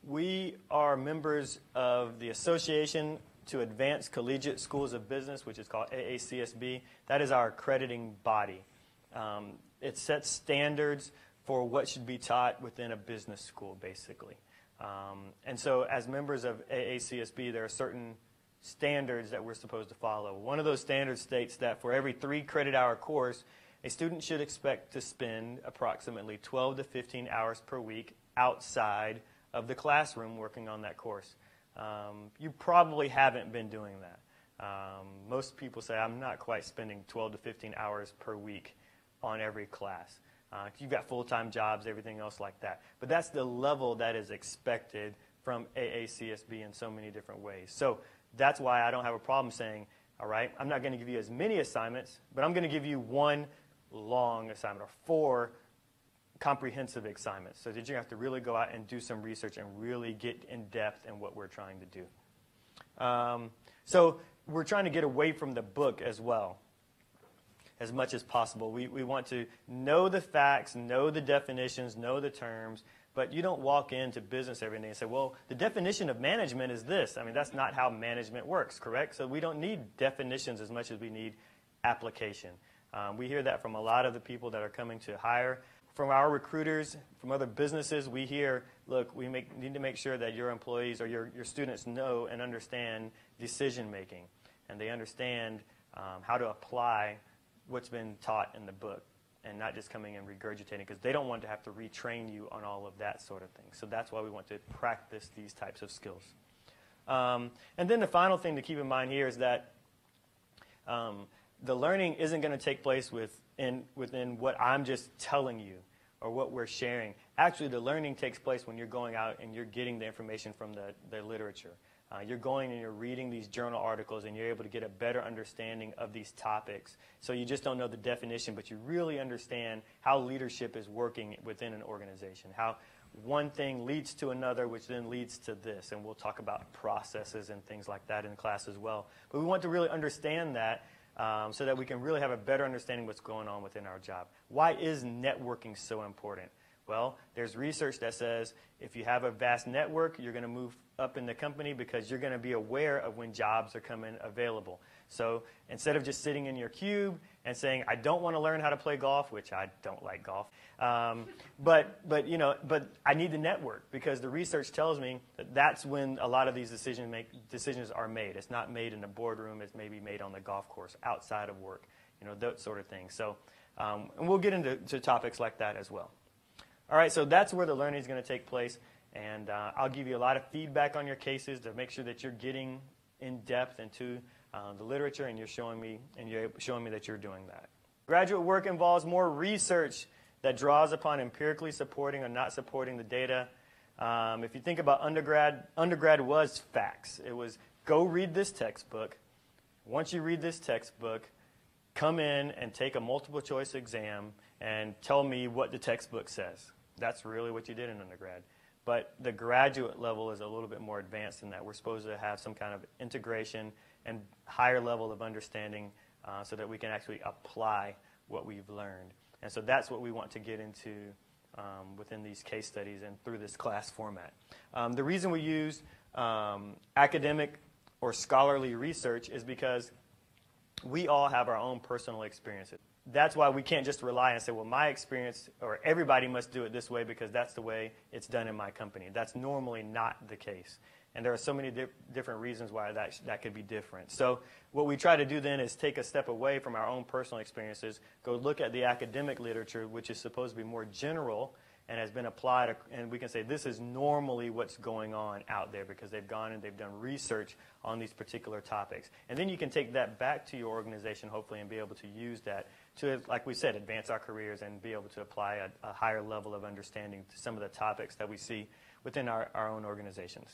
We are members of the Association to Advance Collegiate Schools of Business, which is called AACSB. That is our accrediting body. It sets standards for what should be taught within a business school, basically. And so as members of AACSB, there are certain standards that we're supposed to follow. One of those standards states that for every 3 credit-hour course, a student should expect to spend approximately 12 to 15 hours per week outside of the classroom working on that course. You probably haven't been doing that. Most people say, I'm not quite spending 12 to 15 hours per week on every class. You've got full-time jobs, everything else like that. But that's the level that is expected from AACSB in so many different ways. So that's why I don't have a problem saying, all right, I'm not going to give you as many assignments, but I'm going to give you 1 long assignment or 4 comprehensive assignments so that you have to really go out and do some research and really get in depth in what we're trying to do. So we're trying to get away from the book as well as much as possible. We want to know the facts, know the definitions, know the terms, but you don't walk into business every day and say, well, the definition of management is this. I mean, that's not how management works, correct? So we don't need definitions as much as we need application. We hear that from a lot of the people that are coming to hire. From our recruiters, from other businesses, we hear, look, we need to make sure that your employees or your students know and understand decision making, and they understand how to apply what's been taught in the book and not just coming and regurgitating, because they don't want to have to retrain you on all of that sort of thing. So that's why we want to practice these types of skills. And then the final thing to keep in mind here is that the learning isn't going to take place within what I'm just telling you or what we're sharing. Actually, the learning takes place when you're going out and you're getting the information from the literature. You're going and you're reading these journal articles and you're able to get a better understanding of these topics. So you just don't know the definition, but you really understand how leadership is working within an organization, how one thing leads to another, which then leads to this. And we'll talk about processes and things like that in class as well. But we want to really understand that so that we can really have a better understanding of what's going on within our job. Why is networking so important? Well, there's research that says if you have a vast network, you're going to move up in the company because you're going to be aware of when jobs are coming available. So instead of just sitting in your cube and saying, I don't want to learn how to play golf, which I don't like golf, but I need the network because the research tells me that that's when a lot of these decisions are made. It's not made in the boardroom. It's maybe made on the golf course, outside of work, that sort of thing. So, and we'll get into topics like that as well. All right, so that's where the learning is going to take place, and I'll give you a lot of feedback on your cases to make sure that you're getting in depth into the literature, and you're showing me that you're doing that. Graduate work involves more research that draws upon empirically supporting or not supporting the data. If you think about undergrad was facts. It was go read this textbook. Once you read this textbook, come in and take a multiple choice exam and tell me what the textbook says. That's really what you did in undergrad. But the graduate level is a little bit more advanced than that. We're supposed to have some kind of integration and higher level of understanding so that we can actually apply what we've learned. And so that's what we want to get into within these case studies and through this class format. The reason we use academic or scholarly research is because we all have our own personal experiences. That's why we can't just rely and say, well, my experience, or everybody must do it this way because that's the way it's done in my company. That's normally not the case. And there are so many different reasons why that could be different. So what we try to do then is take a step away from our own personal experiences, go look at the academic literature, which is supposed to be more general and has been applied, and we can say this is normally what's going on out there because they've gone and they've done research on these particular topics. And then you can take that back to your organization, hopefully, and be able to use that to, like we said, advance our careers and be able to apply a higher level of understanding to some of the topics that we see within our own organizations.